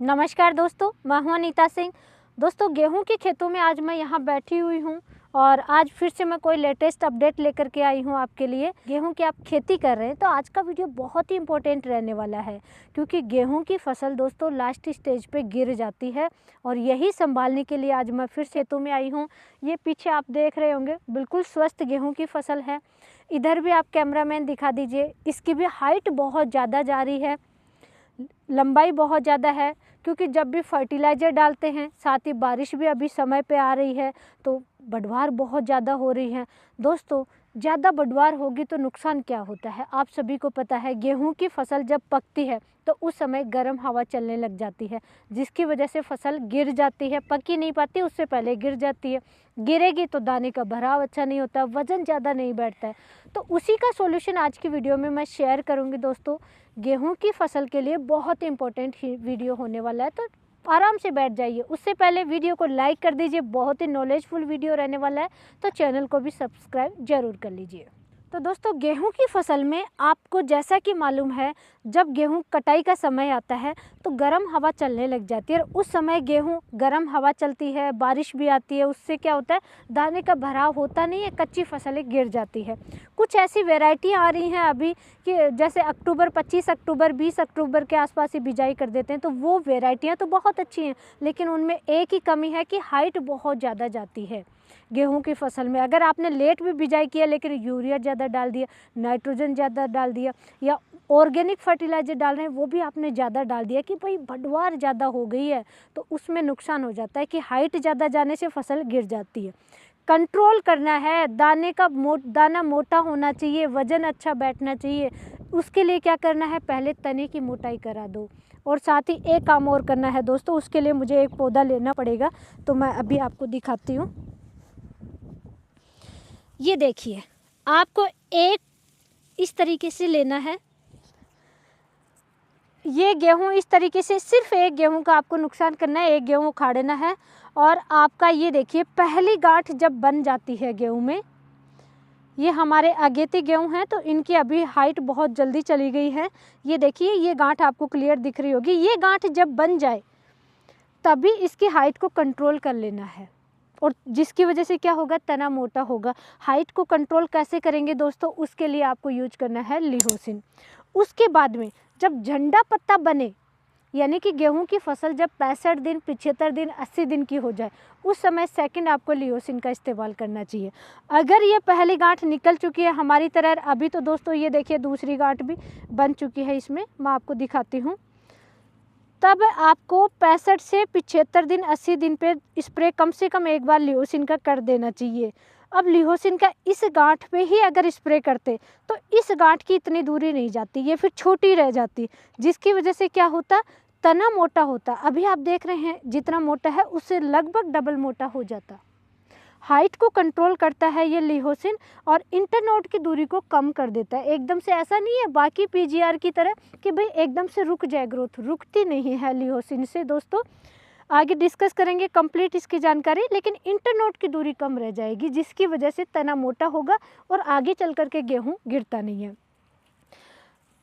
नमस्कार दोस्तों, मैं हूं अनीता सिंह। दोस्तों, गेहूं के खेतों में आज मैं यहां बैठी हुई हूं और आज फिर से मैं कोई लेटेस्ट अपडेट लेकर के आई हूं आपके लिए। गेहूं की आप खेती कर रहे हैं तो आज का वीडियो बहुत ही इम्पोर्टेंट रहने वाला है, क्योंकि गेहूं की फसल दोस्तों लास्ट स्टेज पे गिर जाती है और यही संभालने के लिए आज मैं फिर से खेतों में आई हूँ। ये पीछे आप देख रहे होंगे बिल्कुल स्वस्थ गेहूँ की फसल है। इधर भी आप कैमरामैन दिखा दीजिए, इसकी भी हाइट बहुत ज़्यादा जा रही है, लंबाई बहुत ज़्यादा है, क्योंकि जब भी फर्टिलाइज़र डालते हैं, साथ ही बारिश भी अभी समय पे आ रही है तो बढ़वार बहुत ज़्यादा हो रही है। दोस्तों, ज़्यादा बढ़वार होगी तो नुकसान क्या होता है आप सभी को पता है। गेहूं की फसल जब पकती है तो उस समय गर्म हवा चलने लग जाती है, जिसकी वजह से फसल गिर जाती है, पक ही नहीं पाती, उससे पहले गिर जाती है। गिरेगी तो दाने का भराव अच्छा नहीं होता, वज़न ज़्यादा नहीं बैठता है। तो उसी का सॉल्यूशन आज की वीडियो में मैं शेयर करूँगी। दोस्तों, गेहूं की फसल के लिए बहुत इंपॉर्टेंट वीडियो होने वाला है, तो आराम से बैठ जाइए। उससे पहले वीडियो को लाइक कर दीजिए, बहुत ही नॉलेजफुल वीडियो रहने वाला है, तो चैनल को भी सब्सक्राइब जरूर कर लीजिए। तो दोस्तों, गेहूं की फसल में आपको जैसा कि मालूम है, जब गेहूं कटाई का समय आता है तो गर्म हवा चलने लग जाती है और उस समय गेहूं गर्म हवा चलती है, बारिश भी आती है, उससे क्या होता है दाने का भराव होता नहीं है, कच्ची फसलें गिर जाती है। कुछ ऐसी वेराइटियां आ रही हैं अभी कि जैसे अक्टूबर 25 अक्टूबर 20 अक्टूबर के आसपास ही बिजाई कर देते हैं, तो वो वेराइटियाँ तो बहुत अच्छी हैं, लेकिन उनमें एक ही कमी है कि हाइट बहुत ज़्यादा जाती है गेहूं की फसल में। अगर आपने लेट भी बिजाई किया लेकिन यूरिया ज़्यादा डाल दिया, नाइट्रोजन ज़्यादा डाल दिया, या ऑर्गेनिक फर्टिलाइजर डाल रहे हैं वो भी आपने ज़्यादा डाल दिया कि भाई बढ़वार ज़्यादा हो गई है, तो उसमें नुकसान हो जाता है कि हाइट ज़्यादा जाने से फसल गिर जाती है। कंट्रोल करना है, दाना मोटा होना चाहिए, वज़न अच्छा बैठना चाहिए। उसके लिए क्या करना है, पहले तने की मोटाई करा दो, और साथ ही एक काम और करना है दोस्तों। उसके लिए मुझे एक पौधा लेना पड़ेगा, तो मैं अभी आपको दिखाती हूँ। ये देखिए, आपको एक इस तरीके से लेना है। ये गेहूं इस तरीके से, सिर्फ एक गेहूं का आपको नुकसान करना है, एक गेहूं उखाड़ना है। और आपका ये देखिए, पहली गांठ जब बन जाती है गेहूं में, ये हमारे अगेती गेहूं हैं तो इनकी अभी हाइट बहुत जल्दी चली गई है। ये देखिए, ये गांठ आपको क्लियर दिख रही होगी। ये गांठ जब बन जाए तभी इसकी हाइट को कंट्रोल कर लेना है, और जिसकी वजह से क्या होगा, तना मोटा होगा। हाइट को कंट्रोल कैसे करेंगे दोस्तों, उसके लिए आपको यूज करना है लिहोसिन। उसके बाद में जब झंडा पत्ता बने, यानी कि गेहूं की फसल जब 65 दिन 75 दिन 80 दिन की हो जाए, उस समय सेकंड आपको लिहोसिन का इस्तेमाल करना चाहिए। अगर ये पहली गांठ निकल चुकी है हमारी तरह, अभी तो दोस्तों ये देखिए दूसरी गांठ भी बन चुकी है, इसमें मैं आपको दिखाती हूँ, तब आपको 65 से 75 दिन 80 दिन पे स्प्रे कम से कम एक बार लिहोसिन का कर देना चाहिए। अब लिहोसिन का इस गांठ पे ही अगर स्प्रे करते तो इस गांठ की इतनी दूरी नहीं जाती, ये फिर छोटी रह जाती, जिसकी वजह से क्या होता, तना मोटा होता। अभी आप देख रहे हैं जितना मोटा है उससे लगभग डबल मोटा हो जाता। हाइट को कंट्रोल करता है ये लिहोसिन, और इंटरनोड की दूरी को कम कर देता है। एकदम से ऐसा नहीं है बाकी पीजीआर की तरह कि भाई एकदम से रुक जाए ग्रोथ, रुकती नहीं है लिहोसिन से। दोस्तों, आगे डिस्कस करेंगे कंप्लीट इसकी जानकारी, लेकिन इंटरनोड की दूरी कम रह जाएगी, जिसकी वजह से तना मोटा होगा और आगे चल करके गेहूँ गिरता नहीं है।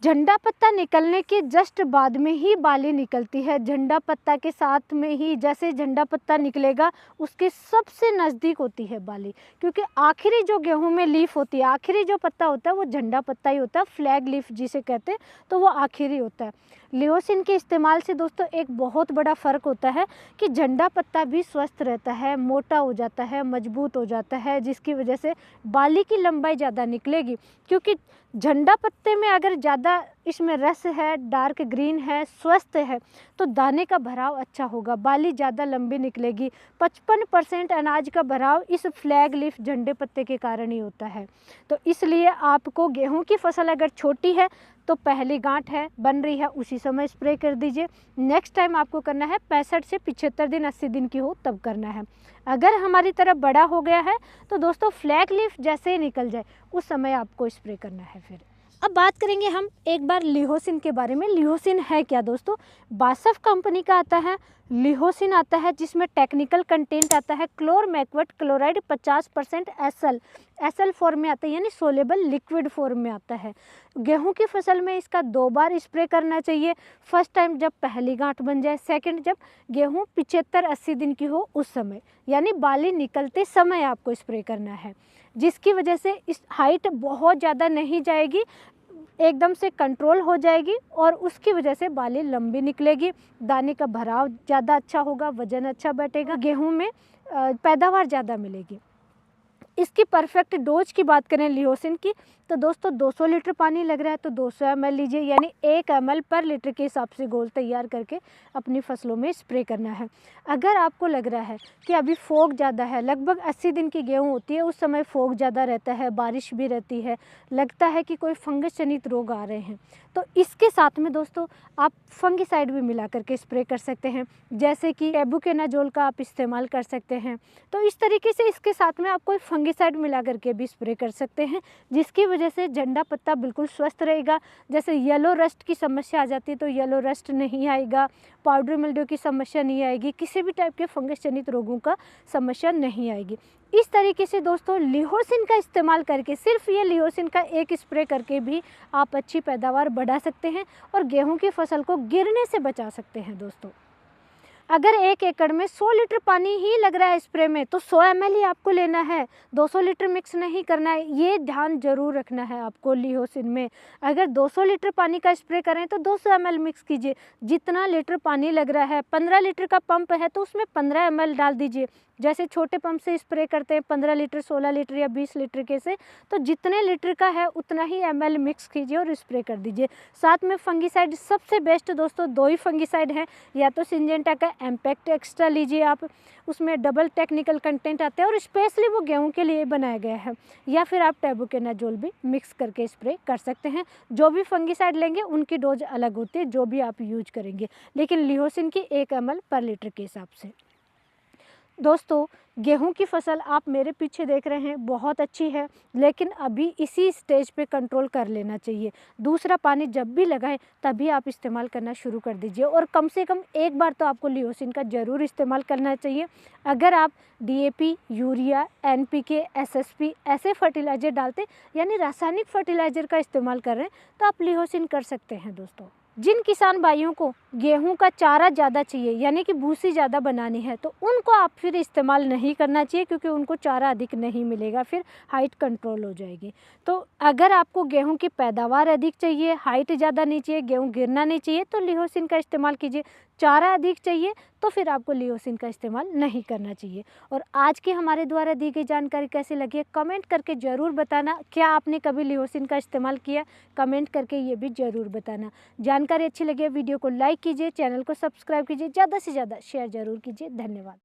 झंडा पत्ता निकलने के जस्ट बाद में ही बाली निकलती है। झंडा पत्ता के साथ में ही, जैसे झंडा पत्ता निकलेगा उसके सबसे नज़दीक होती है बाली, क्योंकि आखिरी जो गेहूं में लीफ होती है, आखिरी जो पत्ता होता है वो झंडा पत्ता ही होता है, फ्लैग लीफ जिसे कहते हैं, तो वो आखिरी होता है। लिहोसिन के इस्तेमाल से दोस्तों एक बहुत बड़ा फ़र्क होता है कि झंडा पत्ता भी स्वस्थ रहता है, मोटा हो जाता है, मजबूत हो जाता है, जिसकी वजह से बाली की लंबाई ज़्यादा निकलेगी। क्योंकि झंडा पत्ते में अगर ज़्यादा इसमें रस है, डार्क ग्रीन है, स्वस्थ है, तो दाने का भराव अच्छा होगा, बाली ज़्यादा लंबी निकलेगी। 55% अनाज का भराव इस फ्लैग लीफ झंडे पत्ते के कारण ही होता है। तो इसलिए आपको गेहूं की फसल अगर छोटी है तो पहली गांठ है बन रही है उसी समय स्प्रे कर दीजिए। नेक्स्ट टाइम आपको करना है 65 से 75 दिन 80 दिन की हो तब करना है। अगर हमारी तरफ बड़ा हो गया है तो दोस्तों फ्लैग लीफ जैसे ही निकल जाए उस समय आपको स्प्रे करना है फिर। अब बात करेंगे हम एक बार लिहोसिन के बारे में। लिहोसिन है क्या दोस्तों? बासफ कंपनी का आता है लिहोसिन आता है, जिसमें टेक्निकल कंटेंट आता है क्लोरमैक्वेट क्लोराइड 50% एसएल फॉर्म में आता है, यानी सोलेबल लिक्विड फॉर्म में आता है। गेहूं की फसल में इसका 2 बार स्प्रे करना चाहिए। फर्स्ट टाइम जब पहली गांठ बन जाए, सेकंड जब गेहूं 75-80 दिन की हो उस समय, यानी बाली निकलते समय आपको स्प्रे करना है, जिसकी वजह से इस हाइट बहुत ज़्यादा नहीं जाएगी, एकदम से कंट्रोल हो जाएगी और उसकी वजह से बाली लंबी निकलेगी, दाने का भराव ज़्यादा अच्छा होगा, वजन अच्छा बैठेगा, गेहूं में पैदावार ज़्यादा मिलेगी। इसकी परफेक्ट डोज की बात करें लिहोसिन की, तो दोस्तों 200 लीटर पानी लग रहा है तो 200 ml लीजिए, यानी 1 ml पर लीटर के हिसाब से घोल तैयार करके अपनी फसलों में स्प्रे करना है। अगर आपको लग रहा है कि अभी फोग ज़्यादा है, लगभग 80 दिन की गेहूं होती है, उस समय फोग ज़्यादा रहता है, बारिश भी रहती है, लगता है कि कोई फंगस जनित रोग आ रहे हैं, तो इसके साथ में दोस्तों आप फंगिसाइड भी मिला करके स्प्रे कर सकते हैं, जैसे कि टेबुकेनाजोल का आप इस्तेमाल कर सकते हैं। तो इस तरीके से इसके साथ में आप कोई फंगिसाइड मिला करके भी स्प्रे कर सकते हैं, जिसकी वजह से झंडा पत्ता बिल्कुल स्वस्थ रहेगा। जैसे येलो रस्ट की समस्या आ जाती है तो येलो रस्ट नहीं आएगा, पाउडर मिल्ड्यू की समस्या नहीं आएगी, किसी भी टाइप के फंगस जनित रोगों का समस्या नहीं आएगी। इस तरीके से दोस्तों लिहोसिन का इस्तेमाल करके, सिर्फ ये लिहोसिन का एक स्प्रे करके भी आप अच्छी पैदावार बढ़ा सकते हैं और गेहूं की फसल को गिरने से बचा सकते हैं। दोस्तों अगर 1 एकड़ में 100 लीटर पानी ही लग रहा है स्प्रे में, तो 100 ml ही आपको लेना है, 200 लीटर मिक्स नहीं करना है, ये ध्यान जरूर रखना है आपको लिहोसिन में। अगर 200 लीटर पानी का स्प्रे करें तो 200 ml मिक्स कीजिए, जितना लीटर पानी लग रहा है, 15 लीटर का पंप है तो उसमें 15 ml डाल दीजिए। जैसे छोटे पंप से स्प्रे करते हैं 15 लीटर, 16 लीटर या 20 लीटर के से, तो जितने लीटर का है उतना ही ml मिक्स कीजिए और स्प्रे कर दीजिए। साथ में फंगिसाइड सबसे बेस्ट दोस्तों 2 ही फंगिसाइड हैं, या तो सिंजेंटा का इम्पैक्ट एक्स्ट्रा लीजिए आप, उसमें डबल टेक्निकल कंटेंट आते हैं और स्पेशली वो गेहूं के लिए बनाया गया है, या फिर आप टेबुकेनाजोल भी मिक्स करके स्प्रे कर सकते हैं। जो भी फंगिसाइड लेंगे उनकी डोज अलग होती है, जो भी आप यूज करेंगे, लेकिन लिहोसिन की 1 ml पर लीटर के हिसाब से। दोस्तों गेहूं की फसल आप मेरे पीछे देख रहे हैं बहुत अच्छी है, लेकिन अभी इसी स्टेज पे कंट्रोल कर लेना चाहिए। दूसरा पानी जब भी लगाएं तभी आप इस्तेमाल करना शुरू कर दीजिए, और कम से कम एक बार तो आपको लिहोसिन का ज़रूर इस्तेमाल करना चाहिए। अगर आप DAP, यूरिया, NPK, SSP ऐसे फर्टिलाइज़र डालते, यानी रासायनिक फर्टिलाइज़र का इस्तेमाल कर रहे हैं, तो आप लिहोसिन कर सकते हैं। दोस्तों जिन किसान भाइयों को गेहूं का चारा ज़्यादा चाहिए, यानी कि भूसी ज़्यादा बनानी है, तो उनको आप फिर इस्तेमाल नहीं करना चाहिए, क्योंकि उनको चारा अधिक नहीं मिलेगा, फिर हाइट कंट्रोल हो जाएगी। तो अगर आपको गेहूं की पैदावार अधिक चाहिए, हाइट ज़्यादा नहीं चाहिए, गेहूं गिरना नहीं चाहिए, तो लिहोसिन का इस्तेमाल कीजिए। चारा अधिक चाहिए तो फिर आपको लिहोसिन का इस्तेमाल नहीं करना चाहिए। और आज की हमारे द्वारा दी गई जानकारी कैसी लगी है कमेंट करके ज़रूर बताना। क्या आपने कभी लिहोसिन का इस्तेमाल किया, कमेंट करके ये भी ज़रूर बताना। जानकारी अच्छी लगी है वीडियो को लाइक कीजिए, चैनल को सब्सक्राइब कीजिए, ज़्यादा से ज़्यादा शेयर ज़रूर कीजिए। धन्यवाद।